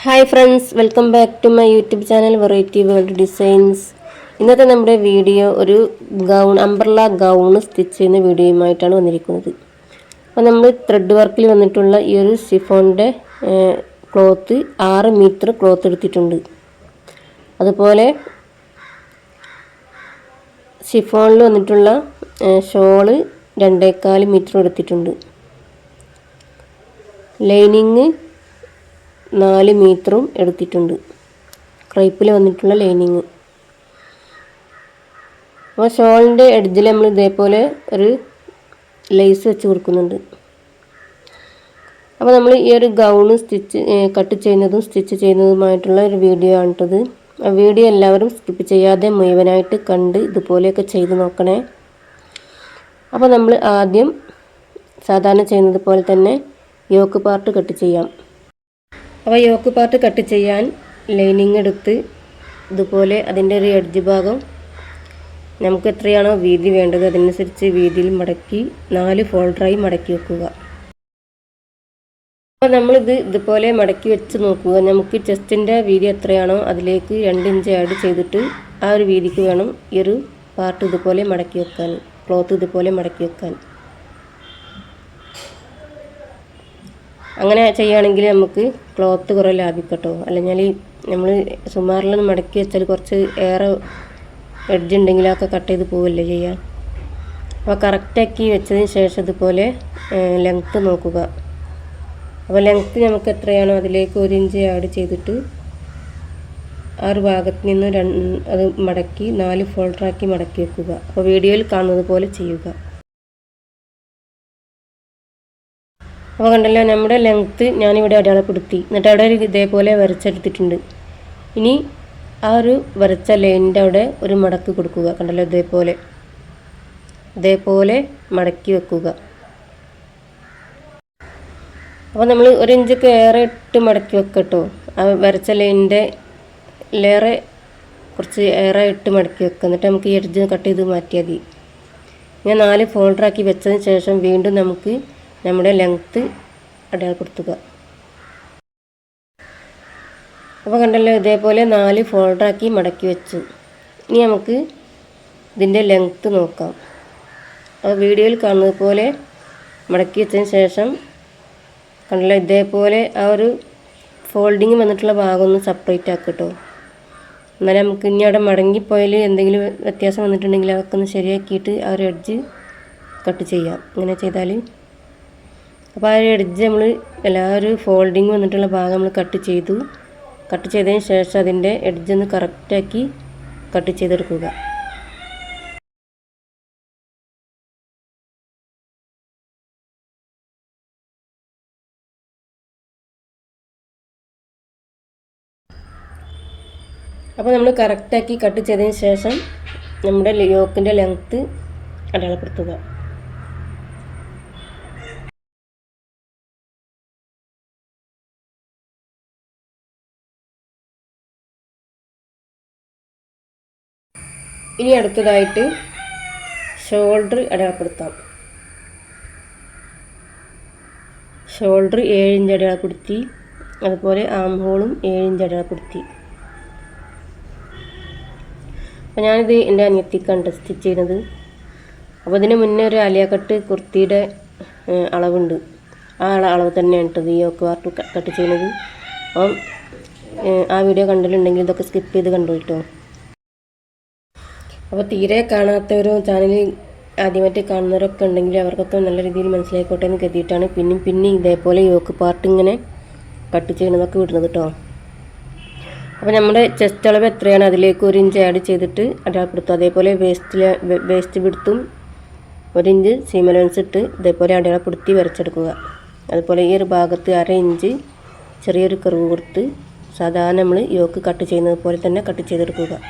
Hi friends, welcome back to my YouTube channel variety world designs. ഇന്നത്തെ നമ്മുടെ video ഒരു umbrella gown stitch ചെയ്യുന്ന വീഡിയോയുമായിട്ടാണ് വന്നിരിക്കുന്നത്. അപ്പോൾ നമ്മൾ ത്രെഡ് വർക്കിൽ വന്നിട്ടുള്ള ഈ ഒരു ഷിഫോണിൻ്റെ ക്ലോത്ത് 6 മീറ്റർ ക്ലോത്ത് എടുത്തിട്ടുണ്ട്. അതുപോലെ ഷിഫോണിൽ വന്നിട്ടുള്ള ഷോള് 2.25 മീറ്റർ എടുത്തിട്ടുണ്ട്. ലൈനിങ് 4 മീറ്ററും എടുത്തിട്ടുണ്ട്. ക്രൈപ്പിൽ വന്നിട്ടുള്ള ലൈനിങ്. അപ്പോൾ ഷോളിൻ്റെ എഡ്ജിൽ നമ്മൾ ഇതേപോലെ ഒരു ലേസ് വെച്ച് കൊടുക്കുന്നുണ്ട്. അപ്പോൾ നമ്മൾ ഈ ഒരു ഗൗണ് കട്ട് ചെയ്യുന്നതും സ്റ്റിച്ച് ചെയ്യുന്നതുമായിട്ടുള്ള ഒരു വീഡിയോ ആണിട്ടത്. ആ വീഡിയോ എല്ലാവരും സ്കിപ്പ് ചെയ്യാതെ മുഴുവനായിട്ട് കണ്ട് ഇതുപോലെയൊക്കെ ചെയ്ത് നോക്കണേ. അപ്പോൾ നമ്മൾ ആദ്യം സാധാരണ ചെയ്യുന്നത് പോലെ തന്നെ യോക്ക് പാർട്ട് കട്ട് ചെയ്യാം. അപ്പോൾ യോക്ക് പാർട്ട് കട്ട് ചെയ്യാൻ ലൈനിങ് എടുത്ത് ഇതുപോലെ അതിൻ്റെ ഒരു എഡ്ജ് ഭാഗം നമുക്ക് എത്രയാണോ വീതി വേണ്ടത് അതനുസരിച്ച് വീതിയിൽ മടക്കി 4 ഫോൾഡറായി മടക്കി വെക്കുക. അപ്പോൾ നമ്മളിത് ഇതുപോലെ മടക്കി വെച്ച് നോക്കുക. നമുക്ക് ചെസ്റ്റിൻ്റെ വീതി എത്രയാണോ അതിലേക്ക് 2 ഇഞ്ച് ആഡ് ചെയ്തിട്ട് ആ ഒരു വീതിക്ക് വേണം ഈ ഒരു പാർട്ട് ഇതുപോലെ മടക്കി വെക്കാൻ, ക്ലോത്ത് ഇതുപോലെ മടക്കി വെക്കാൻ. അങ്ങനെ ചെയ്യുകയാണെങ്കിൽ നമുക്ക് ക്ലോത്ത് കുറേ ലാഭിക്കട്ടോ. അല്ലെങ്കിൽ നമ്മൾ സുമാറിലൊന്ന് മടക്കി വെച്ചാൽ കുറച്ച് ഏറെ എഡ്ജ് ഉണ്ടെങ്കിലൊക്കെ കട്ട് ചെയ്ത് പോവില്ലേ ചെയ്യാൻ. അപ്പോൾ കറക്റ്റാക്കി വെച്ചതിന് ശേഷം ഇതുപോലെ ലെങ്ത്ത് നോക്കുക. അപ്പോൾ ലെങ്ത്ത് നമുക്ക് എത്രയാണോ അതിലേക്ക് 1 ഇഞ്ച് ആഡ് ചെയ്തിട്ട് ആ ഒരു ഭാഗത്ത് നിന്ന് അത് മടക്കി 4 ഫോൾഡറാക്കി മടക്കി വെക്കുക. അപ്പോൾ വീഡിയോയിൽ കാണുന്നത് പോലെ ചെയ്യുക. അപ്പോൾ കണ്ടല്ലോ, നമ്മുടെ ലെങ്ത്ത് ഞാനിവിടെ അടയാളപ്പെടുത്തി. എന്നിട്ട് അവിടെ ഒരു ഇതേപോലെ വരച്ചെടുത്തിട്ടുണ്ട്. ഇനി ആ ഒരു വരച്ച ലൈനിൻ്റെ അവിടെ ഒരു മടക്ക് കൊടുക്കുക. കണ്ടല്ലോ, ഇതേപോലെ മടക്കി വെക്കുക. അപ്പോൾ നമ്മൾ 1 ഇഞ്ചൊക്കെ ഏറെ ഇട്ട് മടക്കി വെക്കട്ടോ. ആ വരച്ച ലൈനിൻ്റെ ലേറെ കുറച്ച് ഏറെ ഇട്ട് മടക്കി വെക്കുക. എന്നിട്ട് നമുക്ക് ഈ എഡ്ജ് കട്ട് ചെയ്ത് മാറ്റിയാൽ മതി. ഞാൻ 4 ഫോൾഡറാക്കി വെച്ചതിന് ശേഷം വീണ്ടും നമുക്ക് നമ്മുടെ ലെങ്ത്ത് അടയാളപ്പെടുത്തുക. അപ്പോൾ കണ്ടല്ലോ, ഇതേപോലെ 4 ഫോൾഡറാക്കി മടക്കി വെച്ചു. ഇനി നമുക്ക് ഇതിൻ്റെ ലെങ്ത്ത് നോക്കാം. അപ്പോൾ വീഡിയോയിൽ കാണുന്നത് പോലെ മടക്കി വെച്ചതിന് ശേഷം കണ്ടല്ലോ, ഇതേപോലെ ആ ഒരു ഫോൾഡിങ് വന്നിട്ടുള്ള ഭാഗം ഒന്ന് സെപ്പറേറ്റ് ആക്കട്ടോ. എന്നാലും നമുക്ക് ഇനി അവിടെ മടങ്ങിപ്പോയാൽ എന്തെങ്കിലും വ്യത്യാസം വന്നിട്ടുണ്ടെങ്കിൽ അതൊക്കെ ഒന്ന് ശരിയാക്കിയിട്ട് ആ ഒരു എഡ്ജ് കട്ട് ചെയ്യാം. ഇങ്ങനെ ചെയ്താൽ അപ്പോൾ ആ ഒരു എഡ്ജ് നമ്മൾ എല്ലാവരും ഫോൾഡിങ് വന്നിട്ടുള്ള ഭാഗം നമ്മൾ കട്ട് ചെയ്തതിന് ശേഷം അതിൻ്റെ എഡ്ജ് ഒന്ന് കറക്റ്റാക്കി കട്ട് ചെയ്തെടുക്കുക. അപ്പോൾ നമ്മൾ കറക്റ്റാക്കി കട്ട് ചെയ്തതിന് ശേഷം നമ്മുടെ യോക്കിൻ്റെ ലെങ്ത്ത് അടയാളപ്പെടുത്തുക. ഇനി അടുത്തതായിട്ട് ഷോൾഡർ അടയാളപ്പെടുത്താം. ഷോൾഡർ 7 ഇഞ്ച് അടയാളപ്പെടുത്തി. അതുപോലെ ആം ഹോളും 7 ഇഞ്ച് അടയാളപ്പെടുത്തി. അപ്പോൾ ഞാനിത് എൻ്റെ അനിയത്തിക്കാണ് സ്റ്റിച്ച് ചെയ്യുന്നത്. അപ്പോൾ ഇതിന് മുന്നേ ഒരു ആലിയ കട്ട് കുർത്തിയുടെ അളവുണ്ട്. ആ അളവ് തന്നെയാണ് കേട്ടത് ഈ യോക്ക് പാർട്ട് കട്ട് ചെയ്യുന്നത്. അപ്പം ആ വീഡിയോ കണ്ടിട്ടുണ്ടെങ്കിൽ ഇതൊക്കെ സ്കിപ്പ് ചെയ്ത് കണ്ടു കേട്ടോ. അപ്പോൾ തീരെ കാണാത്തവരും ചാനൽ ആദ്യമായിട്ട് കാണുന്നവരൊക്കെ ഉണ്ടെങ്കിൽ അവർക്കൊക്കെ നല്ല രീതിയിൽ മനസ്സിലായിക്കോട്ടെ എന്ന് കരുതിയിട്ടാണ് പിന്നെ ഇതേപോലെ യോക്ക് പാർട്ട് ഇങ്ങനെ കട്ട് ചെയ്യുന്നതൊക്കെ വിടുന്നത് കേട്ടോ. അപ്പോൾ നമ്മുടെ ചെസ്റ്റ് അളവ് എത്രയാണ് അതിലേക്ക് 1 ഇഞ്ച് ആഡ് ചെയ്തിട്ട് അടയാളപ്പെടുത്തും. അതേപോലെ വേസ്റ്റ് വിഡ്ത്തും 1 ഇഞ്ച് സീം അലവൻസ് ഇട്ട് ഇതേപോലെ അടയാളപ്പെടുത്തി വരച്ചെടുക്കുക. അതുപോലെ ഈ ഒരു ഭാഗത്ത് 1/2 ഇഞ്ച് ചെറിയൊരു കർവ് കൊടുത്ത് സാധാരണ നമ്മൾ യോക്ക് കട്ട് ചെയ്യുന്നത് പോലെ തന്നെ കട്ട് ചെയ്തെടുക്കുക.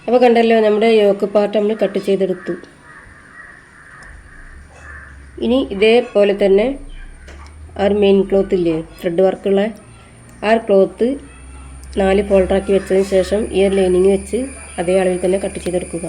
അപ്പോൾ കണ്ടല്ലോ നമ്മുടെ യോക്ക് പാർട്ട് നമ്മൾ കട്ട് ചെയ്തെടുത്തു. ഇനി ഇതേപോലെ തന്നെ ആ ഒരു മെയിൻ ക്ലോത്ത് ഇല്ലേ, ത്രെഡ് വർക്കുള്ള ആ ഒരു ക്ലോത്ത് 4 ഫോൾഡറാക്കി വെച്ചതിന് ശേഷം ഈ ഒരു ലൈനിങ് വെച്ച് അതേ അളവിൽ തന്നെ കട്ട് ചെയ്തെടുക്കുക.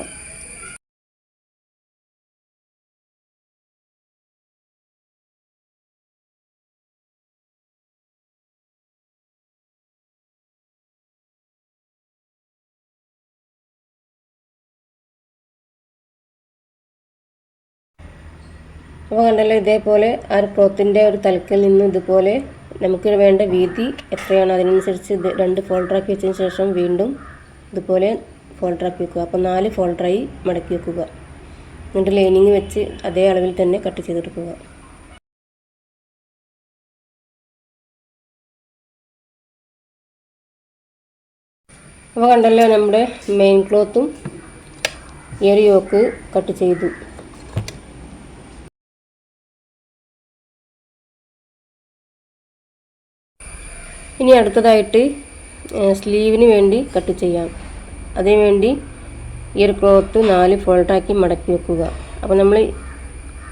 അപ്പോൾ കണ്ടല്ലോ ഇതേപോലെ ആ ഒരു ക്ലോത്തിൻ്റെ ഒരു തലക്കിൽ നിന്ന് ഇതുപോലെ നമുക്ക് വേണ്ട വീതി എത്രയാണോ അതിനനുസരിച്ച് ഇത് 2 ഫോൾഡറാക്കി വെച്ചതിന് ശേഷം വീണ്ടും ഇതുപോലെ ഫോൾഡറാക്കി വെക്കുക. അപ്പോൾ 4 ഫോൾഡറായി മടക്കി വെക്കുക. എന്നിട്ട് ലൈനിങ് വെച്ച് അതേ അളവിൽ തന്നെ കട്ട് ചെയ്തെടുക്കുക. അപ്പോൾ കണ്ടല്ലോ നമ്മുടെ മെയിൻ ക്ലോത്തും ഈ ഒരു യോക്ക് കട്ട് ചെയ്തു. ഇനി അടുത്തതായിട്ട് സ്ലീവിന് വേണ്ടി കട്ട് ചെയ്യാം. അതിനു വേണ്ടി ഈ ഒരു ക്ലോത്ത് 4 ഫോൾഡറാക്കി മടക്കി വെക്കുക. അപ്പോൾ നമ്മൾ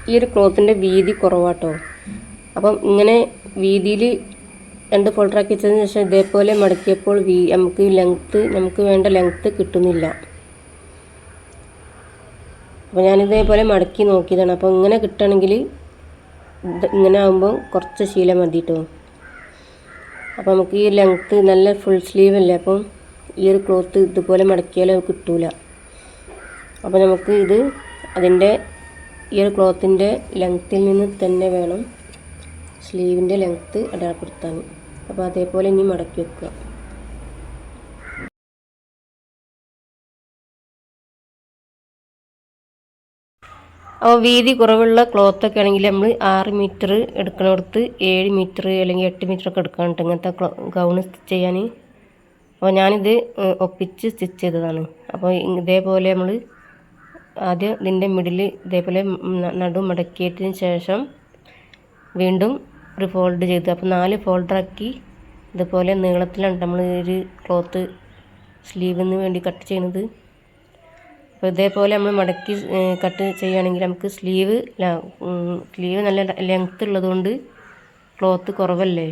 ഈ ഒരു ക്ലോത്തിൻ്റെ വീതി കുറവാട്ടോ. അപ്പം ഇങ്ങനെ വീതിയിൽ 2 ഫോൾഡറാക്കി വെച്ചതിന് ശേഷം ഇതേപോലെ മടക്കിയപ്പോൾ നമുക്ക് വേണ്ട ലെങ്ത്ത് കിട്ടുന്നില്ല. അപ്പോൾ ഞാനിതേപോലെ മടക്കി നോക്കിയതാണ്. അപ്പോൾ ഇങ്ങനെ കിട്ടണമെങ്കിൽ ഇങ്ങനെ ആകുമ്പോൾ കുറച്ച് ശീല മതി കേട്ടോ. അപ്പോൾ നമുക്ക് ഈ ലെങ്ത്ത് നല്ല ഫുൾ സ്ലീവ് അല്ലേ, അപ്പം ഈ ഒരു ക്ലോത്ത് ഇതുപോലെ മടക്കിയാൽ കിട്ടൂല. അപ്പോൾ നമുക്ക് അതിൻ്റെ ഈ ഒരു ക്ലോത്തിൻ്റെ ലെങ്ത്തിൽ നിന്ന് തന്നെ വേണം സ്ലീവിൻ്റെ ലെങ്ത്ത് അടയാളപ്പെടുത്താൻ. അപ്പോൾ അതേപോലെ ഇനി മടക്കി വെക്കുക. അപ്പോൾ വീതി കുറവുള്ള ക്ലോത്തൊക്കെ ആണെങ്കിൽ നമ്മൾ 6 മീറ്റർ എടുക്കണോടത്ത് 7 മീറ്റർ അല്ലെങ്കിൽ 8 മീറ്റർ ഒക്കെ എടുക്കാനുണ്ട് ഇങ്ങനത്തെ ഗൗണ് സ്റ്റിച്ച് ചെയ്യാൻ. അപ്പോൾ ഞാനിത് ഒപ്പിച്ച് സ്റ്റിച്ച് ചെയ്തതാണ്. അപ്പോൾ ഇതേപോലെ നമ്മൾ ആദ്യം ഇതിൻ്റെ മിഡിൽ ഇതേപോലെ നടു മടക്കിയതിന് ശേഷം വീണ്ടും ഒരു ഫോൾഡ് ചെയ്ത്, അപ്പോൾ 4 ഫോൾഡറാക്കി ഇതുപോലെ നീളത്തിലാണ് നമ്മൾ ഒരു ക്ലോത്ത് സ്ലീവിന് വേണ്ടി കട്ട് ചെയ്യുന്നത്. അപ്പോൾ ഇതേപോലെ നമ്മൾ മടക്കി കട്ട് ചെയ്യുകയാണെങ്കിൽ നമുക്ക് സ്ലീവ് നല്ല ലെങ്ത്ത് ഉള്ളതുകൊണ്ട് ക്ലോത്ത് കുറവല്ലേ.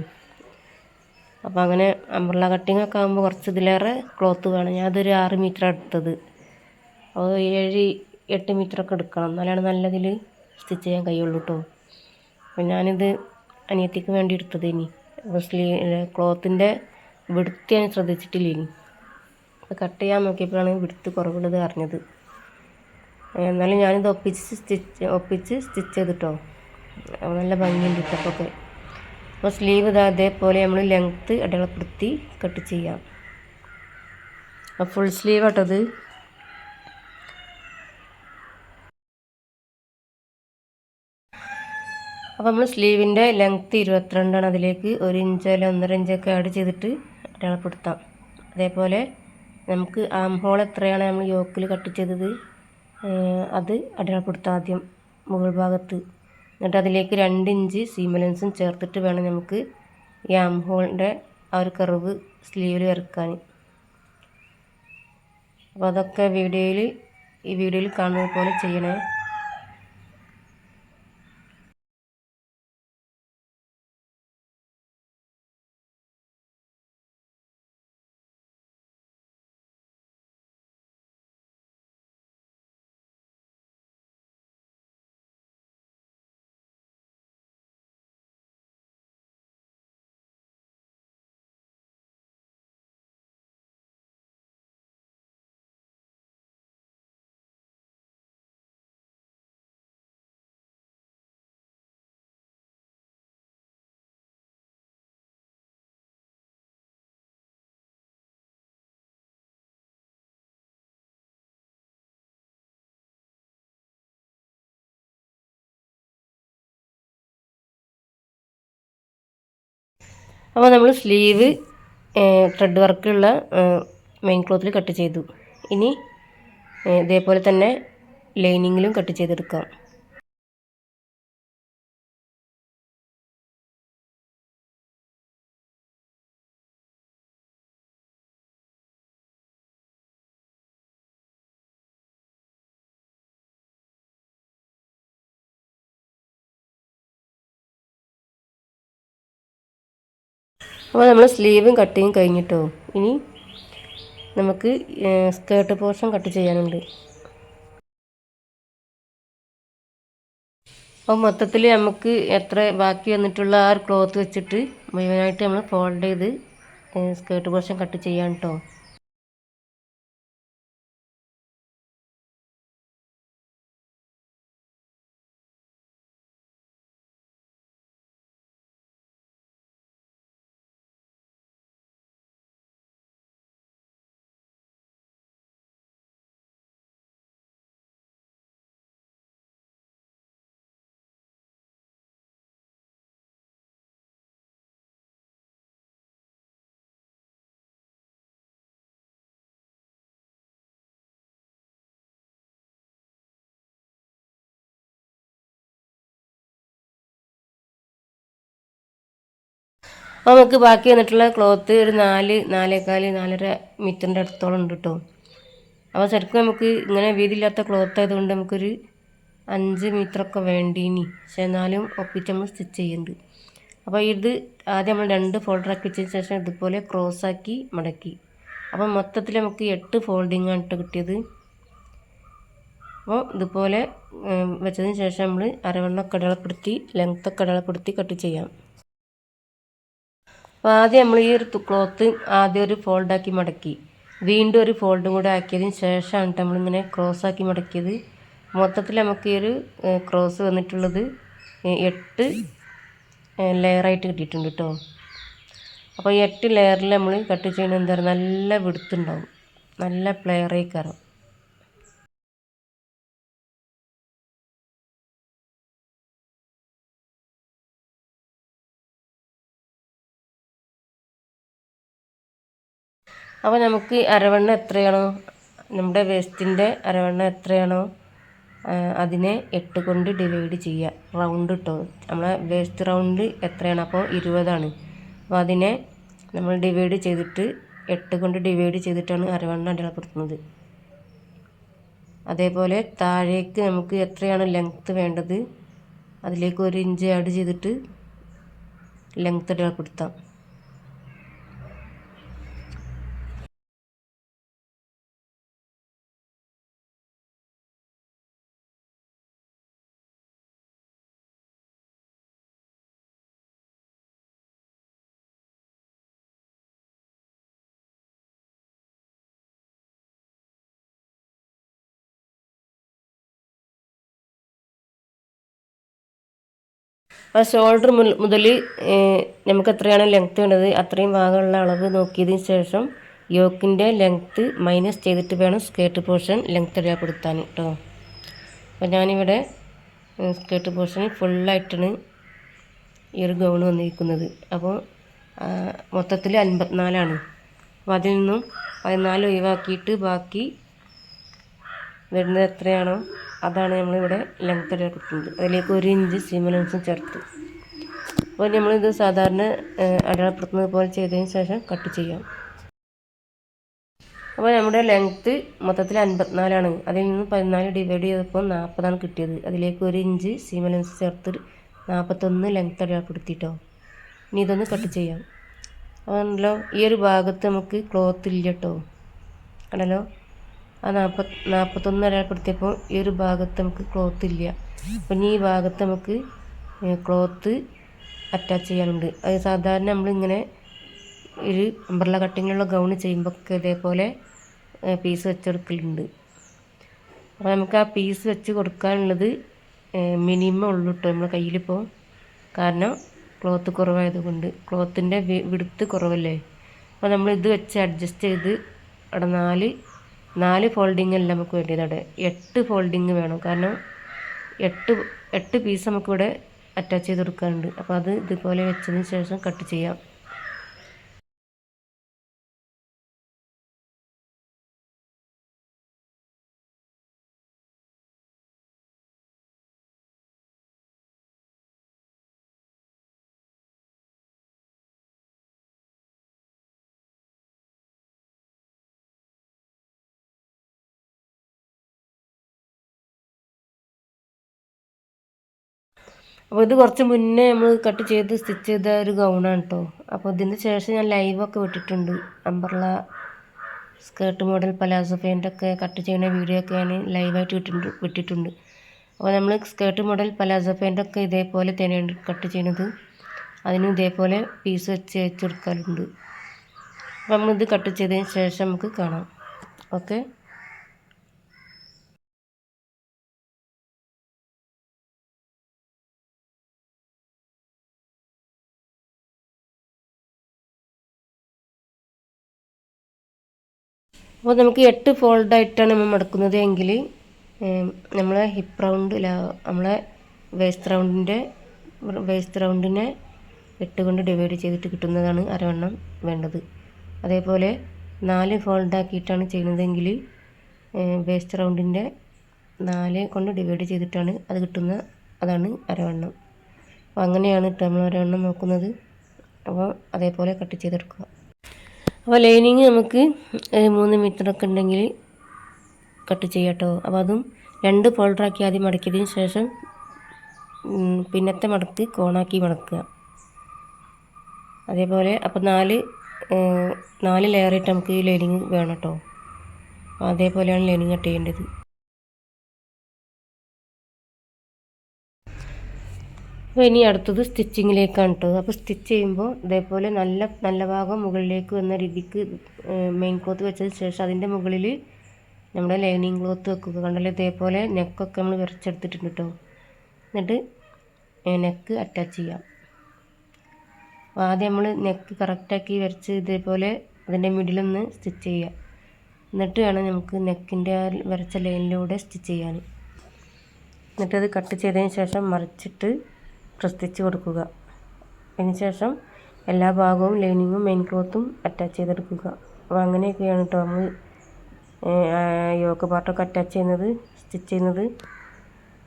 അപ്പോൾ അങ്ങനെ അംബ്രല്ല കട്ടിങ് ഒക്കെ ആകുമ്പോൾ കുറച്ച് ഇതിലേറെ ക്ലോത്ത് വേണം. ഞാനതൊരു 6 മീറ്റർ എടുത്തത്. അപ്പോൾ 7-8 മീറ്ററൊക്കെ എടുക്കണം, എന്നാലാണ് നല്ലതിൽ സ്റ്റിച്ച് ചെയ്യാൻ കഴിയുള്ളൂ കേട്ടോ. അപ്പോൾ ഞാനിത് അനിയത്തിക്ക് വേണ്ടി എടുത്തത്. ഇനി അപ്പോൾ ക്ലോത്തിൻ്റെ വിടുത്ത് ഞാൻ ശ്രദ്ധിച്ചിട്ടില്ല. ഇനി അപ്പോൾ കട്ട് ചെയ്യാൻ നോക്കിയപ്പോഴാണ് വിടുത്ത് കുറവുള്ളത് അറിഞ്ഞത്. എന്നാലും ഞാനിത് ഒപ്പിച്ച് സ്റ്റിച്ച് ചെയ്തിട്ടോ. നല്ല ഭംഗിയുണ്ട് ഇട്ടപ്പൊക്കെ. അപ്പോൾ സ്ലീവ് അതേപോലെ നമ്മൾ ലെങ്ത്ത് അടയാളപ്പെടുത്തി കട്ട് ചെയ്യാം. അപ്പോൾ ഫുൾ സ്ലീവ് ആട്ടത്. അപ്പോൾ നമ്മൾ സ്ലീവിൻ്റെ ലെങ്ത്ത് 22 അതിലേക്ക് 1 ഇഞ്ച് അല്ല 1.5 ഇഞ്ചൊക്കെ ആഡ് ചെയ്തിട്ട് അടയാളപ്പെടുത്താം. അതേപോലെ നമുക്ക് ആം ഹോൾ എത്രയാണ് നമ്മൾ യോക്കിൽ കട്ട് ചെയ്തത് അത് അടയാളപ്പെടുത്താം ആദ്യം മുകൾ ഭാഗത്ത്. എന്നിട്ട് അതിലേക്ക് 2 ഇഞ്ച് സീം അലവൻസും ചേർത്തിട്ട് വേണം നമുക്ക് ഈ ആം ഹോളിൻ്റെ ആ ഒരു കർവ് സ്ലീവിൽ വരക്കാൻ. അപ്പോൾ അതൊക്കെ ഈ വീഡിയോയിൽ കാണുന്നത് പോലെ ചെയ്യണേ. അപ്പോൾ നമ്മൾ സ്ലീവ് ത്രെഡ് വർക്കുള്ള മെയിൻ ക്ലോത്തിൽ കട്ട് ചെയ്തു. ഇനി ഇതേപോലെ തന്നെ ലൈനിങ്ങിലും കട്ട് ചെയ്തെടുക്കാം. അപ്പോൾ നമ്മൾ സ്ലീവും കട്ടിങ് കഴിഞ്ഞിട്ടോ. ഇനി നമുക്ക് സ്കേർട്ട് പോർഷൻ കട്ട് ചെയ്യാനുണ്ട്. അപ്പോൾ മൊത്തത്തിൽ നമുക്ക് എത്ര ബാക്കി വന്നിട്ടുള്ള ആ ഒരു ക്ലോത്ത് വെച്ചിട്ട് മുഴുവനായിട്ട് നമ്മൾ ഫോൾഡ് ചെയ്ത് സ്കേർട്ട് പോർഷൻ കട്ട് ചെയ്യാൻ കേട്ടോ. അപ്പോൾ നമുക്ക് ബാക്കി വന്നിട്ടുള്ള ക്ലോത്ത് ഒരു 4-4.25 മീറ്ററിൻ്റെ അടുത്തോളം ഉണ്ട് കേട്ടോ. അപ്പോൾ ശരിക്കും നമുക്ക് ഇങ്ങനെ വീതിയില്ലാത്ത ക്ലോത്ത് ആയതുകൊണ്ട് നമുക്കൊരു 5 മീറ്ററൊക്കെ വേണ്ടീനി. പക്ഷെ എന്നാലും ഒപ്പിച്ച് നമ്മൾ സ്റ്റിച്ച് ചെയ്യുന്നുണ്ട്. അപ്പോൾ ഇത് ആദ്യം നമ്മൾ 2 ഫോൾഡറാക്കി വെച്ചതിന് ശേഷം ഇതുപോലെ ക്രോസാക്കി മടക്കി. അപ്പോൾ മൊത്തത്തിൽ നമുക്ക് 8 ഫോൾഡിങ് ആണ് കേട്ടോ കിട്ടിയത്. അപ്പോൾ ഇതുപോലെ വെച്ചതിന് ശേഷം നമ്മൾ അരവണ്ണൊക്കെ അടയാളപ്പെടുത്തി ലെങ്ത്തൊക്കെ അടയാളപ്പെടുത്തി കട്ട് ചെയ്യാം. അപ്പോൾ ആദ്യം നമ്മൾ ഈ ഒരു ക്ലോത്ത് ആദ്യം ഒരു ഫോൾഡാക്കി മടക്കി, വീണ്ടും ഒരു ഫോൾഡും കൂടെ ആക്കിയതിന് ശേഷമാണ് നമ്മളിങ്ങനെ ക്രോസാക്കി മടക്കിയത്. മൊത്തത്തിൽ നമുക്ക് ഈ ഒരു ക്രോസ് വന്നിട്ടുള്ളത് 8 ലെയറായിട്ട് കിട്ടിയിട്ടുണ്ട് കേട്ടോ. അപ്പോൾ ഈ 8 ലെയറിൽ നമ്മൾ കട്ട് ചെയ്യുന്നത് എന്താ പറയുക, നല്ല വിടുത്തുണ്ടാവും, നല്ല പ്ലെയറായി കയറും. അപ്പോൾ നമുക്ക് അരവണ്ണ എത്രയാണോ, നമ്മുടെ വേസ്റ്റിൻ്റെ അരവണ്ണ എത്രയാണോ അതിനെ 8 കൊണ്ട് ഡിവൈഡ് ചെയ്യുക. റൗണ്ട് കിട്ടോ, നമ്മളെ വേസ്റ്റ് റൗണ്ട് എത്രയാണ്, അപ്പോൾ 20 ആണ്. അപ്പോൾ അതിനെ നമ്മൾ ഡിവൈഡ് ചെയ്തിട്ട് 8 കൊണ്ട് ഡിവൈഡ് ചെയ്തിട്ടാണ് അരവണ്ണ അടയാളപ്പെടുത്തുന്നത്. അതേപോലെ താഴേക്ക് നമുക്ക് എത്രയാണ് ലെങ്ത്ത് വേണ്ടത് അതിലേക്ക് 1 ഇഞ്ച് ആഡ് ചെയ്തിട്ട് ലെങ്ത്ത് അടയാളപ്പെടുത്താം. ആ ഷോൾഡർ മുതൽ നമുക്ക് എത്രയാണ് ലെങ്ത്ത് വേണ്ടത് അത്രയും ഭാഗമുള്ള അളവ് നോക്കിയതിന് ശേഷം യോക്കിൻ്റെ ലെങ്ത്ത് മൈനസ് ചെയ്തിട്ട് വേണം സ്കേർട്ട് പോർഷൻ ലെങ്ത്ത് അടയാളപ്പെടുത്താൻ കേട്ടോ. അപ്പോൾ ഞാനിവിടെ സ്കേർട്ട് പോർഷൻ ഫുള്ളായിട്ടാണ് ഈ ഒരു ഗൗൺ വന്നിരിക്കുന്നത്. അപ്പോൾ മൊത്തത്തിൽ 54ആണ്. അപ്പോൾ അതിൽ നിന്നും 14 ഒഴിവാക്കിയിട്ട് ബാക്കി വരുന്നത് എത്രയാണോ അതാണ് നമ്മളിവിടെ ലെങ്ത്ത് അടയാളപ്പെടുത്തുന്നത്. അതിലേക്ക് 1 ഇഞ്ച് സീം അലവൻസും ചേർത്ത്. അപ്പോൾ നമ്മളിത് സാധാരണ അടയാളപ്പെടുത്തുന്നത് പോലെ ചെയ്തതിന് ശേഷം കട്ട് ചെയ്യാം. അപ്പോൾ നമ്മുടെ ലെങ്ത്ത് മൊത്തത്തിൽ 54ആണ്. അതിൽ നിന്ന് 14 ഡിവൈഡ് ചെയ്തപ്പോൾ 40ആണ് കിട്ടിയത്. അതിലേക്ക് 1 ഇഞ്ച് സീം അലവൻസ് ചേർത്ത് 41 ലെങ്ത്ത് അടയാളപ്പെടുത്തിയിട്ടോ. ഇനി ഇതൊന്ന് കട്ട് ചെയ്യാം. അതല്ലോ ഈ ഒരു ഭാഗത്ത് നമുക്ക് ക്ലോത്ത് ഇല്ല കേട്ടോ, കണ്ടല്ലോ. ആ 41 അടയാളപ്പെടുത്തിയപ്പോൾ ഈ ഒരു ഭാഗത്ത് നമുക്ക് ക്ലോത്ത് ഇല്ല. അപ്പം ഇനി ഈ ഭാഗത്ത് നമുക്ക് ക്ലോത്ത് അറ്റാച്ച് ചെയ്യാനുണ്ട്. അത് സാധാരണ നമ്മളിങ്ങനെ ഒരു അംബ്രല്ല കട്ടിങ്ങിലുള്ള ഗൗൺ ചെയ്യുമ്പോൾ ഇതേപോലെ പീസ് വെച്ചെടുക്കലുണ്ട്. അപ്പോൾ നമുക്ക് ആ പീസ് വെച്ച് കൊടുക്കാനുള്ളത് മിനിമം ഉള്ളൂ കേട്ടോ നമ്മുടെ കയ്യിലിപ്പോൾ. കാരണം ക്ലോത്ത് കുറവായതുകൊണ്ട്, ക്ലോത്തിൻ്റെ വിടുത്ത് കുറവല്ലേ. അപ്പോൾ നമ്മൾ ഇത് വെച്ച് അഡ്ജസ്റ്റ് ചെയ്ത് അവിടെ 4 ഫോൾഡിങ് അല്ല നമുക്ക് വേണ്ടിയത്, അവിടെ 8 ഫോൾഡിങ് വേണം. കാരണം 8 പീസ് നമുക്കിവിടെ അറ്റാച്ച് ചെയ്ത് കൊടുക്കാനുണ്ട്. അപ്പോൾ അത് ഇതുപോലെ വെച്ചതിന് ശേഷം കട്ട് ചെയ്യാം. അപ്പോൾ ഇത് കുറച്ച് മുന്നേ നമ്മൾ കട്ട് ചെയ്ത് സ്റ്റിച്ച് ചെയ്ത ഒരു ഗൗണാണ് കേട്ടോ. അപ്പോൾ ഇതിന് ശേഷം ഞാൻ ലൈവൊക്കെ വിട്ടിട്ടുണ്ട്. അംബ്രല സ്കേർട്ട് മോഡൽ പലാസോ പാൻറ്റൊക്കെ കട്ട് ചെയ്യുന്ന വീഡിയോ ഒക്കെ ഞാൻ ലൈവായിട്ട് വിട്ടിട്ടുണ്ട്. അപ്പോൾ നമ്മൾ സ്കേർട്ട് മോഡൽ പലാസോ പാൻറ്റൊക്കെ ഇതേപോലെ തന്നെയാണ് കട്ട് ചെയ്യുന്നത്. അതിന് ഇതേപോലെ പീസ് വെച്ച് കൊടുക്കാറുണ്ട്. അപ്പോൾ നമ്മളിത് കട്ട് ചെയ്തതിന് ശേഷം നമുക്ക് കാണാം. ഓക്കെ. അപ്പോൾ നമുക്ക് 8 ഫോൾഡായിട്ടാണ് നമ്മൾ മടക്കുന്നത് എങ്കിൽ നമ്മളെ ഹിപ്പ് റൗണ്ട് നമ്മളെ വേസ്റ്റ് റൗണ്ടിനെ 8 കൊണ്ട് ഡിവൈഡ് ചെയ്തിട്ട് കിട്ടുന്നതാണ് അരവണ്ണം വേണ്ടത്. അതേപോലെ 4 ഫോൾഡാക്കിയിട്ടാണ് ചെയ്യുന്നതെങ്കിൽ വേസ്റ്റ് റൗണ്ടിൻ്റെ 4 കൊണ്ട് ഡിവൈഡ് ചെയ്തിട്ടാണ് അതാണ് അരവണ്ണം. അപ്പോൾ അങ്ങനെയാണ് നമ്മൾ അരവണ്ണം നോക്കുന്നത്. അപ്പോൾ അതേപോലെ കട്ട് ചെയ്തെടുക്കുക. അപ്പോൾ ലൈനിങ് നമുക്ക് 3 മീറ്ററൊക്കെ ഉണ്ടെങ്കിൽ കട്ട് ചെയ്യാം കേട്ടോ. അപ്പോൾ അതും 2 ഫോൾഡറാക്കി ആദ്യം മടക്കിയതിന് ശേഷം പിന്നത്തെ മടക്ക് കോണാക്കി മടക്കുക. അതേപോലെ അപ്പോൾ 4 ലെയറായിട്ട് നമുക്ക് ഈ ലൈനിങ് വേണം കേട്ടോ. അപ്പോൾ അതേപോലെയാണ് ലൈനിങ് കട്ട് ചെയ്യേണ്ടത്. അപ്പോൾ ഇനി അടുത്തത് സ്റ്റിച്ചിങ്ങിലേക്കാണ് കേട്ടോ. അപ്പോൾ സ്റ്റിച്ച് ചെയ്യുമ്പോൾ ഇതേപോലെ നല്ല ഭാഗം മുകളിലേക്ക് വന്ന രീതിക്ക് മെയിൻ ക്ലോത്ത് വെച്ചതിന് ശേഷം അതിൻ്റെ മുകളിൽ നമ്മുടെ ലൈനിങ് ക്ലോത്ത് വെക്കുക. കണ്ടല്ലോ, ഇതേപോലെ നെക്കൊക്കെ നമ്മൾ വരച്ചെടുത്തിട്ടുണ്ട് കേട്ടോ. എന്നിട്ട് നെക്ക് അറ്റാച്ച് ചെയ്യാം. ആദ്യം നമ്മൾ നെക്ക് കറക്റ്റാക്കി വരച്ച് ഇതേപോലെ അതിൻ്റെ മിഡിലൊന്ന് സ്റ്റിച്ച് ചെയ്യുക. എന്നിട്ട് വേണം നമുക്ക് നെക്കിൻ്റെ വരച്ച ലൈനിലൂടെ സ്റ്റിച്ച് ചെയ്യാൻ. എന്നിട്ടത് കട്ട് ചെയ്തതിന് ശേഷം മറിച്ചിട്ട് സ്റ്റിച്ച് കൊടുക്കുക. അതിനുശേഷം എല്ലാ ഭാഗവും ലൈനിങ്ങും മെയിൻ ക്ലോത്തും അറ്റാച്ച് ചെയ്തെടുക്കുക. അപ്പോൾ അങ്ങനെയൊക്കെയാണ് കേട്ടോ നമ്മൾ യോക്ക് പാർട്ടൊക്കെ അറ്റാച്ച് ചെയ്യുന്നത്, സ്റ്റിച്ച് ചെയ്യുന്നത്.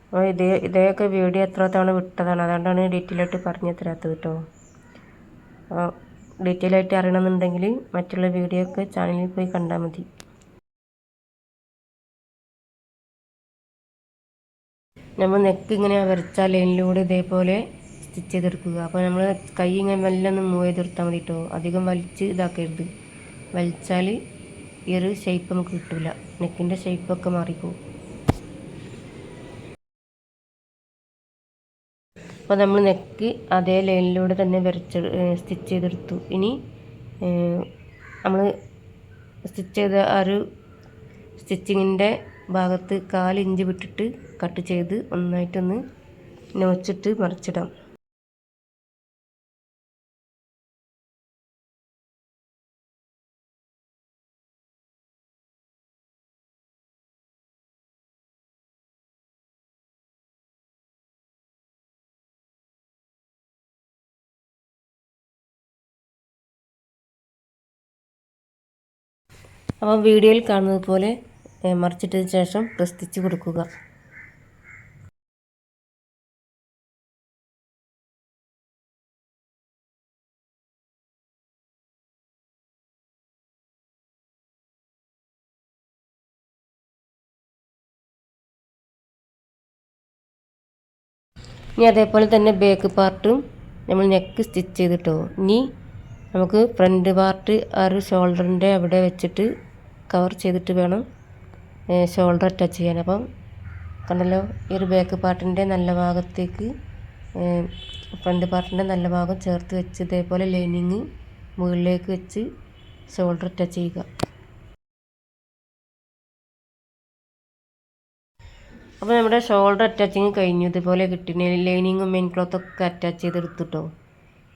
അപ്പോൾ ഇതൊക്കെ വീഡിയോ എത്ര തവണ വിട്ടതാണ്, അതുകൊണ്ടാണ് ഡീറ്റെയിൽ ആയിട്ട് പറഞ്ഞു തരാത്തത് കേട്ടോ. അപ്പോൾ ഡീറ്റെയിൽ ആയിട്ട് അറിയണമെന്നുണ്ടെങ്കിൽ മറ്റുള്ള വീഡിയോ ഒക്കെ ചാനലിൽ പോയി കണ്ടാൽ മതി. നമ്മൾ നെക്ക് ഇങ്ങനെ വരച്ച ലൈനിലൂടെ ഇതേപോലെ സ്റ്റിച്ച് ചെയ്തെടുക്കുക. അപ്പോൾ നമ്മൾ കൈ ഇങ്ങനെ മെല്ലെ ഒന്ന് മൂവ് ചെയ്തെടുത്താൽ മതി കേട്ടോ. അധികം വലിച്ച് ഇതാക്കരുത്. വലിച്ചാൽ ഈ ഒരു ഷേപ്പ് നമുക്ക് കിട്ടില്ല, നെക്കിൻ്റെ ഷേപ്പൊക്കെ മാറിപ്പോവും. അപ്പോൾ നമ്മൾ നെക്ക് അതേ ലൈനിലൂടെ തന്നെ സ്റ്റിച്ച് ചെയ്തെടുത്തു. ഇനി നമ്മൾ സ്റ്റിച്ച് ചെയ്ത ആ ഒരു സ്റ്റിച്ചിങ്ങിൻ്റെ ഭാഗത്ത് 1/4 ഇഞ്ച് വിട്ടിട്ട് കട്ട് ചെയ്ത് ഒന്നായിട്ടൊന്ന് നോച്ചിട്ട് മറിച്ചിടാം. അപ്പോൾ വീഡിയോയിൽ കാണുന്നത് പോലെ മറിച്ചിട്ടതിന് ശേഷം സ്റ്റിച്ച് കൊടുക്കുക. ഇനി അതേപോലെ തന്നെ ബാക്ക് പാർട്ടും നമ്മൾ നെക്ക് സ്റ്റിച്ച് ചെയ്തിട്ടോ. ഇനി നമുക്ക് ഫ്രണ്ട് പാർട്ട് ആ ഒരു ഷോൾഡറിൻ്റെ അവിടെ വെച്ചിട്ട് കവർ ചെയ്തിട്ട് വേണം ഷോൾഡർ അറ്റാച്ച് ചെയ്യാൻ. അപ്പം കണ്ടല്ലോ, ഈ ഒരു ബാക്ക് പാർട്ടിൻ്റെ നല്ല ഭാഗത്തേക്ക് ഫ്രണ്ട് പാർട്ടിൻ്റെ നല്ല ഭാഗം ചേർത്ത് വെച്ച് ഇതേപോലെ ലൈനിങ് മുകളിലേക്ക് വെച്ച് ഷോൾഡർ അറ്റാച്ച് ചെയ്യുക. അപ്പോൾ നമ്മുടെ ഷോൾഡർ അറ്റാച്ചിങ് കഴിഞ്ഞു. ഇതുപോലെ കിട്ടി. ലൈനിങ്ങും മെയിൻ ക്ലോത്തൊക്കെ അറ്റാച്ച് ചെയ്തെടുത്തിട്ടോ.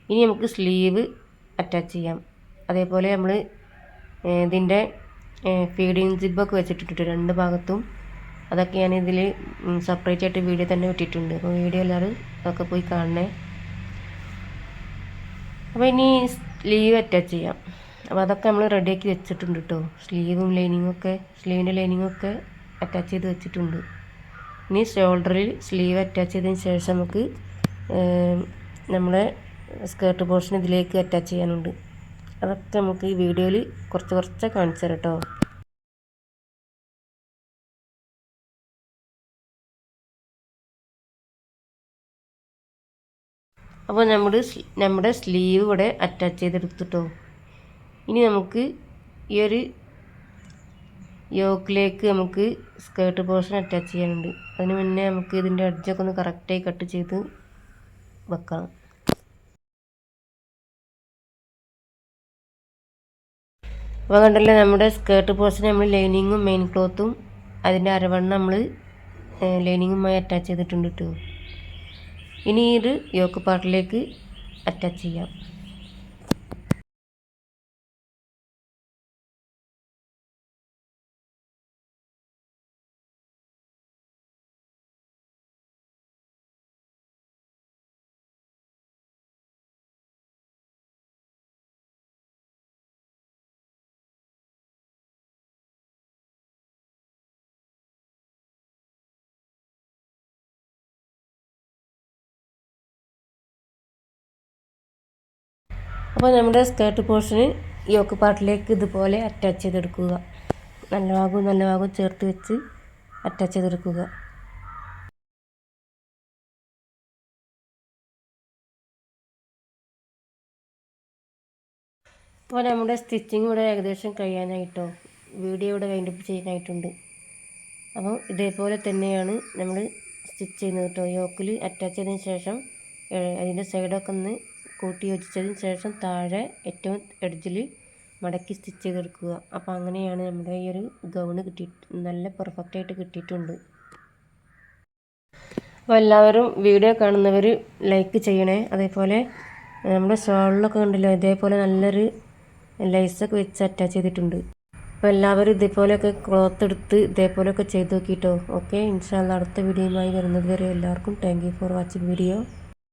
ഇനി നമുക്ക് സ്ലീവ് അറ്റാച്ച് ചെയ്യാം. അതേപോലെ നമ്മൾ ഇതിൻ്റെ ഫീഡിങ് സിബൊക്കെ വെച്ചിട്ടിട്ടുണ്ട് 2 ഭാഗത്തും. അതൊക്കെ ഞാൻ ഇതിൽ സെപ്പറേറ്റ് ആയിട്ട് വീഡിയോ തന്നെ ഇട്ടിട്ടുണ്ട്. അപ്പോൾ വീഡിയോ എല്ലാവരും അതൊക്കെ പോയി കാണണേ. അപ്പോൾ ഇനി സ്ലീവ് അറ്റാച്ച് ചെയ്യാം. അപ്പോൾ അതൊക്കെ നമ്മൾ റെഡിയാക്കി വെച്ചിട്ടുണ്ട് കേട്ടോ. സ്ലീവിൻ്റെ ലൈനിങ്ങൊക്കെ അറ്റാച്ച് ചെയ്ത് വെച്ചിട്ടുണ്ട്. ഇനി ഷോൾഡറിൽ സ്ലീവ് അറ്റാച്ച് ചെയ്തതിന് ശേഷം നമുക്ക് നമ്മുടെ സ്കേർട്ട് പോർഷൻ ഇതിലേക്ക് അറ്റാച്ച് ചെയ്യാനുണ്ട്. അതൊക്കെ നമുക്ക് ഈ വീഡിയോയിൽ കുറച്ച് കാണിച്ചു തരാം കേട്ടോ. അപ്പോൾ നമ്മുടെ സ്ലീവ് ഇവിടെ അറ്റാച്ച് ചെയ്തെടുത്തിട്ടോ. ഇനി നമുക്ക് ഈ ഒരു യോക്കിലേക്ക് നമുക്ക് സ്കേർട്ട് പോർഷൻ അറ്റാച്ച് ചെയ്യാനുണ്ട്. അതിന് മുന്നേ നമുക്ക് ഇതിൻ്റെ എഡ്ജൊക്കെ ഒന്ന് കറക്റ്റായി കട്ട് ചെയ്ത് വെക്കാം. അപ്പോൾ കണ്ടല്ലോ നമ്മുടെ സ്കേർട്ട് പോർഷൻ നമ്മൾ ലൈനിങ്ങും മെയിൻ ക്ലോത്തും അതിൻ്റെ അരവണ്ണം നമ്മൾ ലൈനിങ്ങുമായി അറ്റാച്ച് ചെയ്തിട്ടുണ്ട് കേട്ടോ. ഇനി ഇത് യോക്ക് പാർട്ടിലേക്ക് അറ്റാച്ച് ചെയ്യാം. അപ്പോൾ നമ്മുടെ സ്കേർട്ട് പോർഷന് യോക്ക് പാർട്ടിലേക്ക് ഇതുപോലെ അറ്റാച്ച് ചെയ്തെടുക്കുക. നല്ല ഭാഗവും ചേർത്ത് വെച്ച് അറ്റാച്ച് ചെയ്തെടുക്കുക. അപ്പോൾ നമ്മുടെ സ്റ്റിച്ചിങ് ഇവിടെ ഏകദേശം കഴിയാനായിട്ടോ. വീഡിയോ ഇവിടെ വൈൻഡപ്പ് ചെയ്യാനായിട്ടുണ്ട്. അപ്പോൾ ഇതേപോലെ തന്നെയാണ് നമ്മൾ സ്റ്റിച്ച് ചെയ്യുന്നത് കേട്ടോ. യോക്കിൽ അറ്റാച്ച് ചെയ്തതിന് ശേഷം അതിൻ്റെ സൈഡൊക്കെ ഒന്ന് കൂട്ടി യോജിച്ചതിന് ശേഷം താഴെ ഏറ്റവും എഡ്ജിൽ മടക്കി സ്റ്റിച്ച് ചെയ്തെടുക്കുക. അപ്പോൾ അങ്ങനെയാണ് നമ്മുടെ ഈ ഒരു ഗൗണ് നല്ല പെർഫെക്റ്റായിട്ട് കിട്ടിയിട്ടുണ്ട്. അപ്പോൾ എല്ലാവരും വീഡിയോ കാണുന്നവർ ലൈക്ക് ചെയ്യണേ. അതേപോലെ നമ്മുടെ ഷോളിലൊക്കെ ഉണ്ടല്ലോ ഇതേപോലെ നല്ലൊരു ലൈസൊക്കെ വെച്ച് അറ്റാച്ച് ചെയ്തിട്ടുണ്ട്. അപ്പോൾ എല്ലാവരും ഇതേപോലെയൊക്കെ ക്ലോത്ത് എടുത്ത് ഇതേപോലെയൊക്കെ ചെയ്ത് നോക്കിയിട്ടോ. ഓക്കെ, ഇൻഷാ അല്ലാഹ് അടുത്ത വീഡിയോയുമായി വരുന്നത് വരെ എല്ലാവർക്കും thank you for watching video.